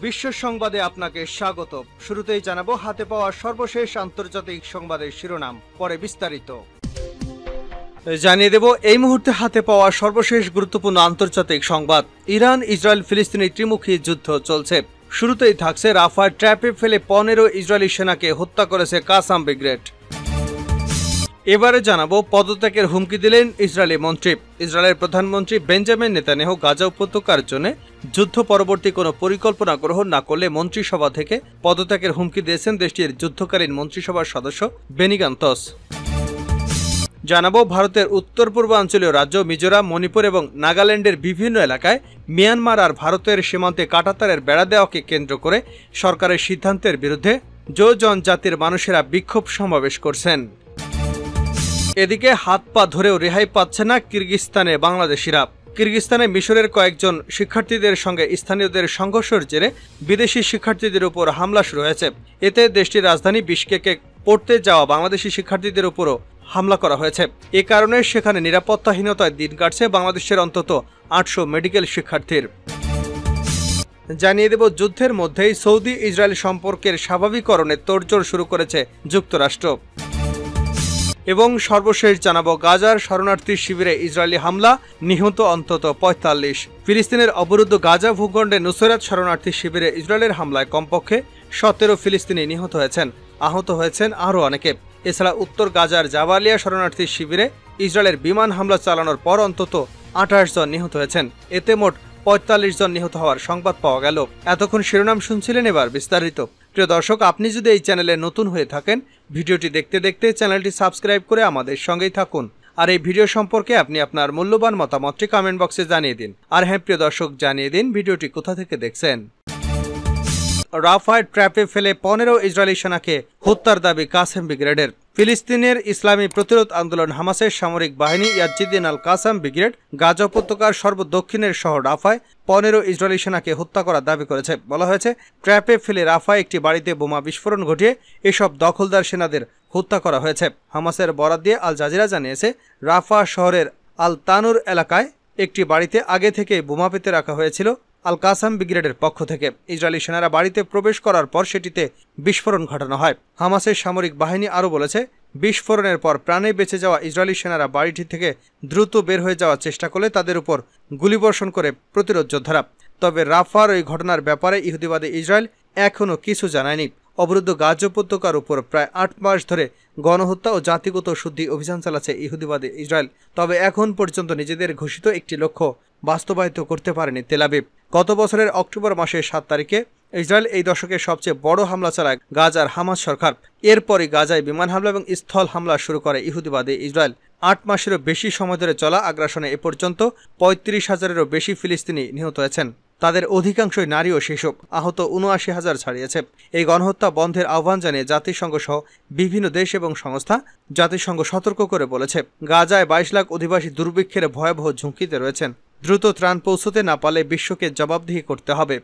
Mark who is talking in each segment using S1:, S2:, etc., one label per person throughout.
S1: বিশ্ব সংবাদে আপনাকে স্বাগত। শুরুতেই জানাবো হাতে পাওয়া সর্বশেষ আন্তর্জাতিক সংবাদের শিরোনাম, পরে বিস্তারিত জানিয়ে দেব। এই মুহূর্তে হাতে পাওয়া সর্বশেষ গুরুত্বপূর্ণ আন্তর্জাতিক সংবাদ। ইরান ইসরায়েল ফিলিস্তিনি ত্রিমুখী যুদ্ধ চলছে। শুরুতেই থাকছে রাফায় ট্র্যাপে ফেলে 15 ইসরায়েলি সেনাকে হত্যা করেছে কাসাম ব্রিগেড। এবারে জানাবো পদত্যাগের হুমকি দিলেন ইসরায়েলি মন্ত্রী। ইসরায়েলের প্রধানমন্ত্রী বেঞ্জামিন নেতানিয়াহু গাজা উপত্যকার জন্য যুদ্ধ পরবর্তী কোনো পরিকল্পনা গ্রহণ না করলে মন্ত্রিসভা থেকে পদত্যাগের হুমকি দিয়েছেন দেশটির যুদ্ধকালীন মন্ত্রিসভার সদস্য বেনি গান্তজ। জানাবো ভারতের উত্তর পূর্বাঞ্চলীয় রাজ্য মিজোরাম, মণিপুর এবং নাগাল্যান্ডের বিভিন্ন এলাকায় মিয়ানমার আর ভারতের সীমান্তে কাঁটাতারের বেড়া দেওয়াকে কেন্দ্র করে সরকারের সিদ্ধান্তের বিরুদ্ধে জনজাতির মানুষেরা বিক্ষোভ সমাবেশ করছেন। এদিকে হাত পা ধরেও রেহাই পাচ্ছে না কিরগিজস্তানে বাংলাদেশিরা। কিরগিজস্তানে মিশরের কয়েকজন শিক্ষার্থীদের সঙ্গে স্থানীয়দের সংঘর্ষের জেরে বিদেশি শিক্ষার্থীদের উপর হামলা শুরু হয়েছে। এতে দেশটির রাজধানী বিশকেকে পড়তে যাওয়া বাংলাদেশি শিক্ষার্থীদের উপরও হামলা করা হয়েছে। এ কারণে সেখানে নিরাপত্তাহীনতায় দিন কাটছে বাংলাদেশের অন্তত 800 মেডিকেল শিক্ষার্থীর। জানিয়ে দেব যুদ্ধের মধ্যেই সৌদি ইসরায়েল সম্পর্কের স্বাভাবিকরণে তোড়জোড় শুরু করেছে যুক্তরাষ্ট্র। এবং সর্বশেষ জানাবো গাজার শরণার্থী শিবিরে ইসরায়েলি হামলা, নিহত অন্তত 45। ফিলিস্তিনের অবরুদ্ধ গাজা ভূখণ্ডে নুসরাত শরণার্থী শিবিরে ইসরায়েলের হামলায় কমপক্ষে 17 ফিলিস্তিনি নিহত হয়েছেন, আহত হয়েছেন আরও অনেকে। এছাড়া উত্তর গাজার জাবালিয়া শরণার্থী শিবিরে ইসরায়েলের বিমান হামলা চালানোর পর অন্তত 28 জন নিহত হয়েছেন। এতে মোট 45 জন নিহত হওয়ার সংবাদ পাওয়া গেল। এতক্ষণ শিরোনাম শুনছিলেন, এবার বিস্তারিত। প্রিয় দর্শক, আপনি যদি এই চ্যানেলে নতুন হয়ে থাকেন, ভিডিওটি দেখতে দেখতে চ্যানেলটি সাবস্ক্রাইব করে আমাদের সঙ্গেই থাকুন। আর এই ভিডিও সম্পর্কে আপনি আপনার মূল্যবান মতামতটি কমেন্ট বক্সে জানিয়ে দিন। আর হ্যাঁ প্রিয় দর্শক, জানিয়ে দিন ভিডিওটি কোথা থেকে দেখছেন। রাফায় ট্র্যাপে ফেলে 15 ইসরায়েলি সেনাকে হত্যার দাবি কাসেম ব্রিগেডের। ফিলিস্তিনের ইসলামী প্রতিরোধ আন্দোলন হামাসের সামরিক বাহিনী ইয়াজিদিন আল কাসাম ব্রিগেড গাজা উপত্যকার সর্বদক্ষিণের শহর রাফায় 15 ইসরায়েলি সেনাকে হত্যা করার দাবি করেছে। বলা হয়েছে, ট্র্যাপে ফেলে রাফায় একটি বাড়িতে বোমা বিস্ফোরণ ঘটিয়ে এসব দখলদার সেনাদের হত্যা করা হয়েছে। হামাসের বরাত দিয়ে আল জাজিরা জানিয়েছে, রাফা শহরের আল তানুর এলাকায় একটি বাড়িতে আগে থেকে বোমা পেতে রাখা হয়েছিল আল কাসাম ব্রিগেডের পক্ষ থেকে। ইসরায়েলি সেনারা বাড়িতে প্রবেশ করার পর সেটিতে বিস্ফোরণ ঘটানো হয়। হামাসের সামরিক বাহিনী আরও বলেছে, বিস্ফোরণের পর প্রাণে বেঁচে যাওয়া ইসরায়েলি সেনারা বাড়িটি থেকে দ্রুত বের হয়ে যাওয়ার চেষ্টা করলে তাদের উপর গুলিবর্ষণ করে প্রতিরোধ যোদ্ধারা। তবে রাফার ওই ঘটনার ব্যাপারে ইহুদিবাদী ইসরায়েল এখনও কিছু জানায়নি। অবরুদ্ধ গাজা উপত্যকার উপর প্রায় 8 মাস ধরে গণহত্যা ও জাতিগত শুদ্ধি অভিযান চালাচ্ছে ইহুদিবাদী ইসরায়েল। তবে এখন পর্যন্ত নিজেদের ঘোষিত একটি লক্ষ্য বাস্তবায়িত করতে পারেনি তেল আবিব। গত বছরের অক্টোবর মাসের 7 তারিখে ইসরায়েল এই দশকের সবচেয়ে বড় হামলা চালায় গাজার হামাস সরকার। এরপরই গাজায় বিমান হামলা এবং স্থল হামলা শুরু করে ইহুদিবাদী ইসরায়েল। 8 মাসেরও বেশি সময় ধরে চলা আগ্রাসনে এ পর্যন্ত 35,000-এরও বেশি ফিলিস্তিনি নিহত হয়েছেন। তাদের অধিকাংশই নারী ও শিশু। আহত 79,000 ছাড়িয়েছে। এই গণহত্যা বন্ধের আহ্বান জানিয়ে জাতিসংঘ সহ বিভিন্ন দেশ এবং সংস্থা জাতিসংঘ সতর্ক করে বলেছে, গাজায় 22 লাখ অধিবাসী দুর্ভিক্ষের ভয়াবহ ঝুঁকিতে রয়েছেন। দ্রুত ত্রাণ পৌঁছতে না পারলে বিশ্বকে জবাবদিহি করতে হবে।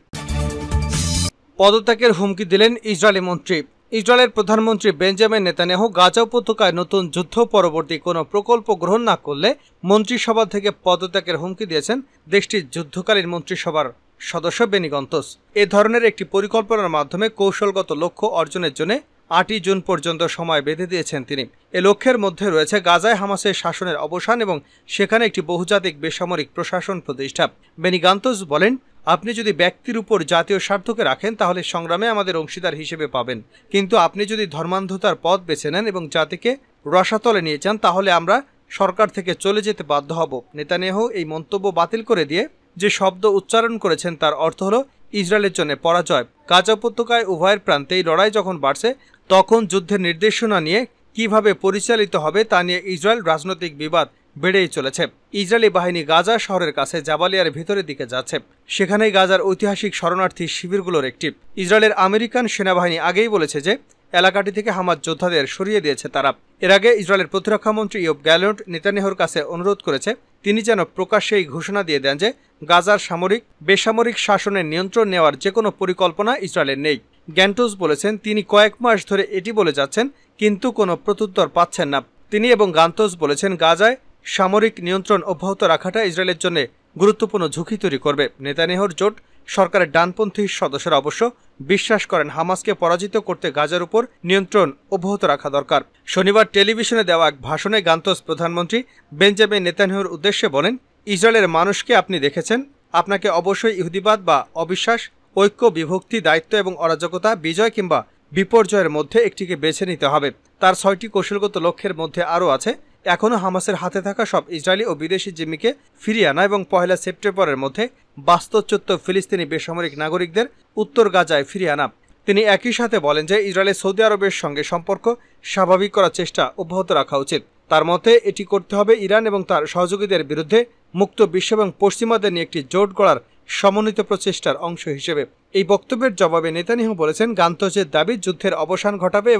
S1: পদত্যাগের হুমকি দিলেন ইসরায়েলি মন্ত্রী। ইসরায়েলের প্রধানমন্ত্রী বেঞ্জামিন নেতানিয়াহু গাজা উপত্যকায় নতুন যুদ্ধ পরবর্তী কোনো প্রকল্প গ্রহণ না করলে মন্ত্রিসভা থেকে পদত্যাগের হুমকি দিয়েছেন দেশটির যুদ্ধকালীন মন্ত্রিসভার সদস্য বেনি গান্তজ। এ ধরনের একটি পরিকল্পনার মাধ্যমে কৌশলগত লক্ষ্য অর্জনের জন্য 8 জুন পর্যন্ত সময় বেঁধে দিয়েছেন তিনি। এ লক্ষ্যের মধ্যে রয়েছে গাজায় হামাসের শাসনের অবসান এবং সেখানে একটি বহুজাতিক বেসামরিক প্রশাসন প্রতিষ্ঠা। বেনি গান্তজ বলেন, আপনি যদি ব্যক্তির উপর জাতীয় স্বার্থকে রাখেন তাহলে সংগ্রামে আমাদের অংশীদার হিসেবে পাবেন, কিন্তু আপনি যদি ধর্মান্ধতার পথ বেছে নেন এবং জাতিকে রসাতলে নিয়ে যান তাহলে আমরা সরকার থেকে চলে যেতে বাধ্য হব। নেতানিয়াহু এই মন্তব্য বাতিল করে দিয়ে যে শব্দ উচ্চারণ করেছেন তার অর্থ হল ইসরায়েলের জন্য পরাজয়। গাজা উপত্যকায় উভয়ের প্রান্তেই লড়াই যখন বাড়ছে তখন যুদ্ধের নির্দেশনা নিয়ে কিভাবে পরিচালিত হবে তা নিয়ে ইসরায়েল রাজনৈতিক বিবাদ বেড়েই চলেছে। ইসরায়েলি বাহিনী গাজা শহরের কাছে জাবালিয়ার ভিতরের দিকে যাচ্ছে। সেখানেই গাজার ঐতিহাসিক শরণার্থী শিবিরগুলোর একটি। ইসরায়েলের আমেরিকান সেনাবাহিনী আগেই বলেছে যে এলাকাটি থেকে হামাস যোদ্ধাদের সরিয়ে দিয়েছে তারা। এর আগে ইসরায়েলের প্রতিরক্ষামন্ত্রী ইয়োব গ্যালেন্ট নেতানিয়াহুর কাছে অনুরোধ করেছে তিনি যেন প্রকাশ্যে এই ঘোষণা দিয়ে দেন যে গাজার সামরিক বেসামরিক শাসনের নিয়ন্ত্রণ নেওয়ার যে কোনো পরিকল্পনা ইসরায়েলের নেই। গ্যান্টোস বলেছেন তিনি কয়েক মাস ধরে এটি বলে যাচ্ছেন কিন্তু কোনো প্রত্যুত্তর পাচ্ছেন না। তিনি এবং গান্তোস বলেছেন গাজায় সামরিক নিয়ন্ত্রণ অব্যাহত রাখাটা ইসরায়েলের জন্য গুরুত্বপূর্ণ ঝুঁকি তৈরি করবে। নেতানিয়াহুর জোট সরকারের ডানপন্থী সদস্যরা অবশ্য বিশ্বাস করেন হামাসকে পরাজিত করতে গাজার উপর নিয়ন্ত্রণ অব্যাহত রাখা দরকার। শনিবার টেলিভিশনে দেওয়া এক ভাষণে গান্তজ প্রধানমন্ত্রী বেঞ্জামিন নেতানিয়াহুর উদ্দেশ্যে বলেন, ইসরায়েলের মানুষকে আপনি দেখেছেন, আপনাকে অবশ্যই ইহুদিবাদ বা অবিশ্বাস, ঐক্য, বিভক্তি, দায়িত্ব এবং অরাজকতা, বিজয় কিংবা বিপর্যয়ের মধ্যে একটিকে বেছে নিতে হবে। তার 6টি কৌশলগত লক্ষ্যের মধ্যে আরও আছে এখনও হামাসের হাতে থাকা সব ইসরায়েলি ও বিদেশি জিম্মিকে ফিরিয়ে আনা এবং 1 সেপ্টেম্বরের মধ্যে বাস্তুচ্যুত ফিলিস্তিনি বেসামরিক নাগরিকদের উত্তর গাজায় ফিরিয়ে আনা। তিনি একই সাথে বলেন যে ইসরায়েলের সৌদি আরবের সঙ্গে সম্পর্ক স্বাভাবিক করার চেষ্টা অব্যাহত রাখা উচিত। তার মতে এটি করতে হবে ইরান এবং তার সহযোগীদের বিরুদ্ধে মুক্ত বিশ্ব এবং পশ্চিমাদের নিয়ে একটি জোট গড়ার সমন্বিত প্রচেষ্টার অংশ হিসেবে। এই বক্তব্যের জবাবে নেতানিয়াহু বলেছেন, গান্তজের দাবি যুদ্ধের অবসান ঘটাবে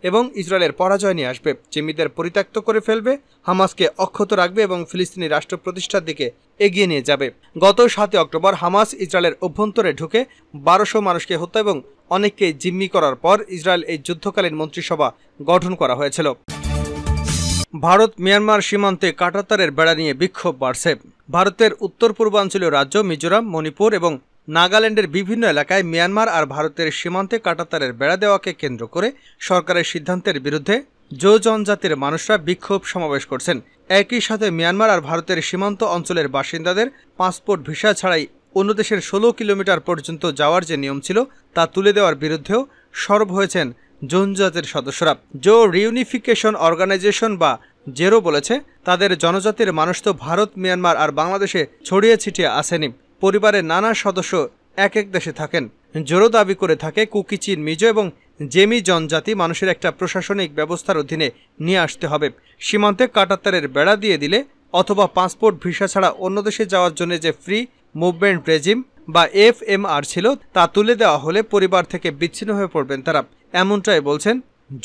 S1: এবং ইসরায়েলের পরাজয় নিয়ে আসবে, জিম্মিদের পরিত্যক্ত করে ফেলবে, হামাসকে অক্ষত রাখবে এবং ফিলিস্তিনি রাষ্ট্র প্রতিষ্ঠার দিকে এগিয়ে নিয়ে যাবে। গত 7 অক্টোবর হামাস ইসরায়েলের অভ্যন্তরে ঢুকে 1200 মানুষকে হত্যা এবং অনেককে জিম্মি করার পর ইসরায়েল এই যুদ্ধকালীন মন্ত্রিসভা গঠন করা হয়েছিল। ভারত মিয়ানমার সীমান্তে কাঁটাতারের বেড়া নিয়ে বিক্ষোভ বাড়ছে। ভারতের উত্তর পূর্বাঞ্চলীয় রাজ্য মিজোরাম, মণিপুর এবং নাগাল্যান্ডের বিভিন্ন এলাকায় মিয়ানমার আর ভারতের সীমান্তে কাঁটাতারের বেড়া দেওয়াকে কেন্দ্র করে সরকারের সিদ্ধান্তের বিরুদ্ধে জো জনজাতির মানুষরা বিক্ষোভ সমাবেশ করছেন। একই সাথে মিয়ানমার আর ভারতের সীমান্ত অঞ্চলের বাসিন্দাদের পাসপোর্ট ভিসা ছাড়াই অন্য দেশের 16 কিলোমিটার পর্যন্ত যাওয়ার যে নিয়ম ছিল তা তুলে দেওয়ার বিরুদ্ধেও সরব হয়েছেন জনজাতির সদস্যরা। জো রিউনিফিকেশন অর্গানাইজেশন বা জেরো বলেছে, তাদের জনজাতির মানুষ তো ভারত, মিয়ানমার আর বাংলাদেশে ছড়িয়ে ছিটিয়ে আসেনি, পরিবারের নানা সদস্য এক এক দেশে থাকেন। জেরো দাবি করে থাকে কুকি-চিন, মিজো এবং জেমি জনজাতি মানুষের একটা প্রশাসনিক ব্যবস্থার অধীনে নিয়ে আসতে হবে। সীমান্তে কাঁটাতারের বেড়া দিয়ে দিলে অথবা পাসপোর্ট ভিসা ছাড়া অন্য দেশে যাওয়ার জন্য যে ফ্রি মুভমেন্ট রেজিম বা FMR ছিল তা তুলে দেওয়া হলে পরিবার থেকে বিচ্ছিন্ন হয়ে পড়বেন তারা, এমনটাই বলছেন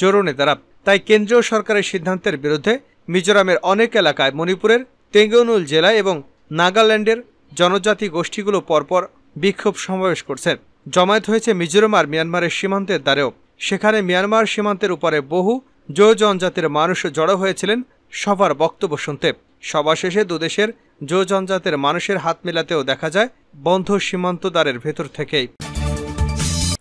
S1: জোরো নেতারা। তাই কেন্দ্রীয় সরকারের সিদ্ধান্তের বিরুদ্ধে মিজোরামের অনেক এলাকায়, মণিপুরের তেঙ্গনুল জেলায় এবং নাগাল্যান্ডের জনজাতি গোষ্ঠীগুলো পরপর বিক্ষোভ সমাবেশ করছে। জমায়েত হয়েছে মিজোরাম আর মিয়ানমারের সীমান্তের দ্বারেও। সেখানে মিয়ানমার সীমান্তের উপরে বহু জো জনজাতির মানুষ জড়ো হয়েছিলেন সবার বক্তব্য শুনতে। সভা শেষে দুদেশের জো জনজাতির মানুষের হাত মেলাতেও দেখা যায় বন্ধ সীমান্ত দ্বারের ভেতর থেকেই।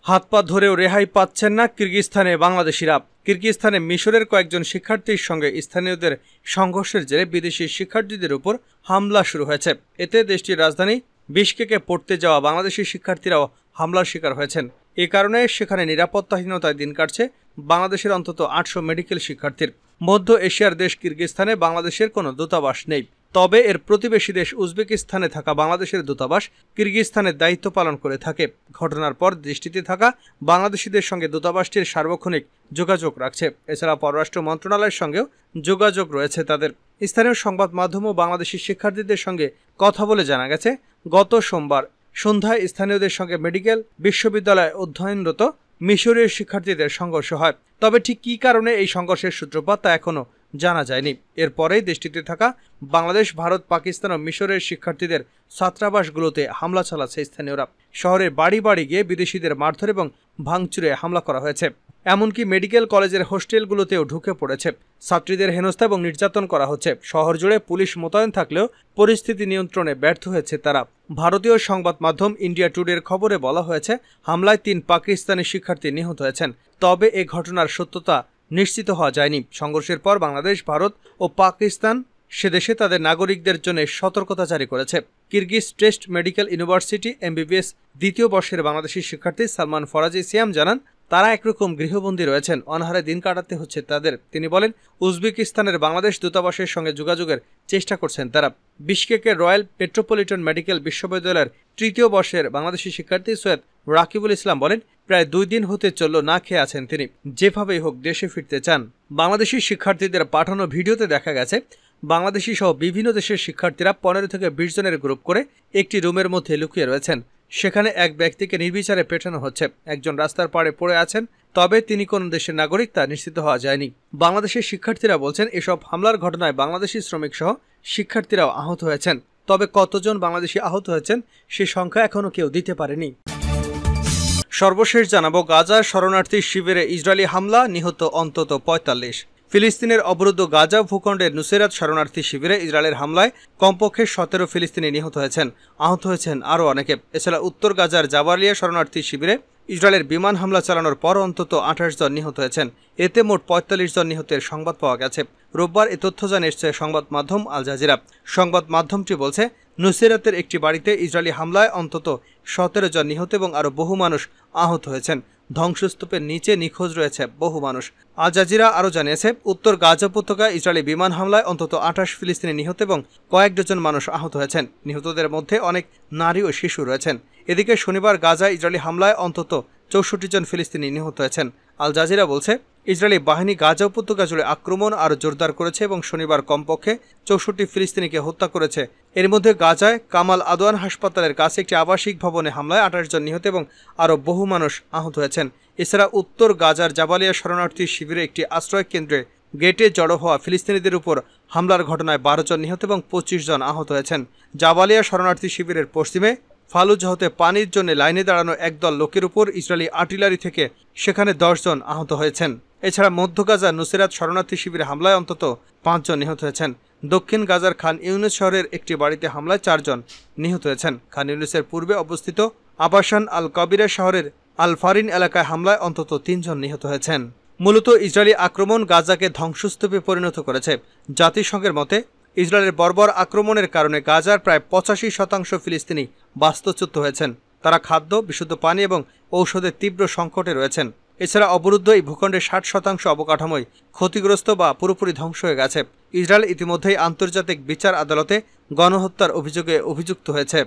S1: হাত পা ধরেও রেহাই পাচ্ছেন না কিরগিজস্তানে বাংলাদেশিরা। কিরগিজস্তানে মিশরের কয়েকজন শিক্ষার্থীর সঙ্গে স্থানীয়দের সংঘর্ষের জেরে বিদেশি শিক্ষার্থীদের উপর হামলা শুরু হয়েছে। এতে দেশটির রাজধানী বিশকেকে পড়তে যাওয়া বাংলাদেশি শিক্ষার্থীরাও হামলার শিকার হয়েছেন। এ কারণে সেখানে নিরাপত্তাহীনতায় দিন কাটছে বাংলাদেশের অন্তত 800 মেডিকেল শিক্ষার্থীর। মধ্য এশিয়ার দেশ কিরগিজস্তানে বাংলাদেশের কোনো দূতাবাস নেই, তবে এর প্রতিবেশী দেশ উজবেকিস্তানে থাকা বাংলাদেশের দূতাবাস কিরগিজস্তানের দায়িত্ব পালন করে থাকে। ঘটনার পর দেশটিতে থাকা বাংলাদেশিদের সঙ্গে দূতাবাসটির সার্বক্ষণিক যোগাযোগ রাখছে। এছাড়া পররাষ্ট্র মন্ত্রণালয়ের সঙ্গেও যোগাযোগ রয়েছে তাদের। স্থানীয় সংবাদ মাধ্যমও বাংলাদেশি শিক্ষার্থীদের সঙ্গে কথা বলে জানা গেছে, গত সোমবার সন্ধ্যায় স্থানীয়দের সঙ্গে মেডিকেল বিশ্ববিদ্যালয়ে অধ্যয়নরত মিশরীয় শিক্ষার্থীদের সংঘর্ষ হয়। তবে ঠিক কী কারণে এই সংঘর্ষের সূত্রপাত তা এখনও জানা যায়নি। এরপরেই দেশটিতে থাকা বাংলাদেশ, ভারত, পাকিস্তান ও মিশরের শিক্ষার্থীদের ছাত্রাবাসগুলোতে হামলা চালাচ্ছে স্থানীয়রা। শহরের বাড়ি বাড়ি গিয়ে বিদেশিদের মারধর এবং ভাঙচুরে হামলা করা হয়েছে। এমনকি মেডিকেল কলেজের হোস্টেলগুলোতেও ঢুকে পড়েছে। ছাত্রীদের হেনস্থা এবং নির্যাতন করা হচ্ছে। শহর জুড়ে পুলিশ মোতায়েন থাকলেও পরিস্থিতি নিয়ন্ত্রণে ব্যর্থ হয়েছে তারা। ভারতীয় সংবাদ মাধ্যম ইন্ডিয়া টুডের খবরে বলা হয়েছে, হামলায় 3 পাকিস্তানি শিক্ষার্থী নিহত হয়েছেন। তবে এ ঘটনার সত্যতা নিশ্চিত হওয়া যায়নি। সংঘর্ষের পর বাংলাদেশ, ভারত ও পাকিস্তান সেদেশে তাদের নাগরিকদের জন্য সতর্কতা জারি করেছে। Kyrgyz test medical university MBBS দ্বিতীয় বর্ষের বাংলাদেশি শিক্ষার্থী সালমান ফরাজি সিয়াম জানান, তারা একরকম গৃহবন্দী রয়েছেন, অনাহারে দিন কাটাতে হচ্ছে তাদের। তিনি বলেন, উজবেকিস্তানের বাংলাদেশ দূতাবাসের সঙ্গে যোগাযোগের চেষ্টা করছেন তারা। বিশকেকের রয়্যাল মেট্রোপলিটন মেডিকেল বিশ্ববিদ্যালয়ের 3য় বর্ষের বাংলাদেশি শিক্ষার্থী সৈয়দ রাকিবুল ইসলাম বলেন, প্রায় 2 দিন হতে চলল না খেয়ে আছেন তিনি, যেভাবেই হোক দেশে ফিরতে চান। বাংলাদেশি শিক্ষার্থীদের পাঠানো ভিডিওতে দেখা গেছে বাংলাদেশি সহ বিভিন্ন দেশের শিক্ষার্থীরা 15 থেকে 20 জনের গ্রুপ করে একটি রুমের মধ্যে লুকিয়ে রয়েছেন। সেখানে এক ব্যক্তিকে নির্বিচারে পেটানো হচ্ছে। একজন রাস্তার পাড়ে পড়ে আছেন, তবে তিনি কোন দেশের নাগরিক তা নিশ্চিত হওয়া যায়নি। বাংলাদেশের শিক্ষার্থীরা বলছেন, এসব হামলার ঘটনায় বাংলাদেশি শ্রমিক সহ শিক্ষার্থীরাও আহত হয়েছেন। তবে কতজন বাংলাদেশি আহত হয়েছেন সে সংখ্যা এখনও কেউ দিতে পারেনি। সর্বশেষ জানাবো, গাজার শরণার্থী শিবিরে ইসরায়েলি হামলা, নিহত অন্তত 45। ফিলিস্তিনের অবরুদ্ধ গাজা ভূখণ্ডের নুসেরাত শরণার্থী শিবিরে ইসরায়েলের হামলায় কমপক্ষে 17 ফিলিস্তিনি নিহত হয়েছেন, আহত হয়েছেন আরও অনেকে। এছাড়া উত্তর গাজার জাবালিয়া শরণার্থী শিবিরে ইসরায়েলের বিমান হামলা চালানোর পর অন্তত 28 জন নিহত হয়েছেন। এতে মোট 45 জন নিহতের সংবাদ পাওয়া গেছে। রোববার এ তথ্য জানিয়েছে সংবাদ মাধ্যম আল জাজিরা। সংবাদ মাধ্যমটি বলছে, নুসেরাতের একটি বাড়িতে ইসরায়েলি হামলায় অন্তত 17 জন নিহত এবং আরও বহু মানুষ আহত হয়েছেন। ধ্বংসস্তূপের নিচে নিখোঁজ রয়েছে বহু মানুষ। আল জাজিরা আরও জানিয়েছে, উত্তর গাজা উপত্যকায় ইসরায়েলি বিমান হামলায় অন্তত 28 ফিলিস্তিনি নিহত এবং কয়েক ডজন মানুষ আহত হয়েছেন। নিহতদের মধ্যে অনেক নারী ও শিশু রয়েছেন। এদিকে শনিবার গাজায় ইসরায়েলি হামলায় অন্তত 64 জন ফিলিস্তিনি নিহত হয়েছেন। আল জাজিরা বলছে, ইসরায়েলি বাহিনী গাজা উপত্যকা জুড়ে আক্রমণ আরও জোরদার করেছে এবং শনিবার কমপক্ষে 64 ফিলিস্তিনিকে হত্যা করেছে। এর মধ্যে গাজায় কামাল আদওয়ান হাসপাতালের কাছে একটি আবাসিক ভবনে হামলায় 28 জন নিহত এবং আরও বহু মানুষ আহত হয়েছেন। এছাড়া উত্তর গাজার জাবালিয়া শরণার্থী শিবিরে একটি আশ্রয় কেন্দ্রে গেটে জড়ো হওয়া ফিলিস্তিনিদের উপর হামলার ঘটনায় 12 জন নিহত এবং 25 জন আহত হয়েছেন। জাবালিয়া শরণার্থী শিবিরের পশ্চিমে ফালুজা হতে পানির জন্য লাইনে দাঁড়ানো একদল লোকের উপর ইসরায়েলি আর্টিলারি থেকে সেখানে 10 জন আহত হয়েছেন। এছাড়া মধ্য গাজার নুসেরাত শরণার্থী শিবিরে হামলায় অন্তত 5 জন নিহত হয়েছেন। দক্ষিণ গাজার খান ইউনুস শহরের একটি বাড়িতে হামলায় 4 জন নিহত হয়েছেন। খান ইউনুসের পূর্বে অবস্থিত আবাসান আল কবিরা শহরের আল ফারিন এলাকায় হামলায় অন্তত 3 জন নিহত হয়েছেন। মূলত ইসরায়েলি আক্রমণ গাজাকে ধ্বংসস্তূপে পরিণত করেছে। জাতিসংঘের মতে, ইসরায়েলের বর্বর আক্রমণের কারণে গাজার প্রায় 85% ফিলিস্তিনি বাস্তুচ্যুত হয়েছেন। তারা খাদ্য, বিশুদ্ধ পানি এবং ঔষধের তীব্র সংকটে রয়েছেন। এছাড়া অবরুদ্ধ এই ভূখণ্ডের 60% অবকাঠামোই ক্ষতিগ্রস্ত বা পুরোপুরি ধ্বংস হয়ে গেছে। ইসরায়েল ইতিমধ্যেই আন্তর্জাতিক বিচার আদালতে গণহত্যার অভিযোগে অভিযুক্ত হয়েছে।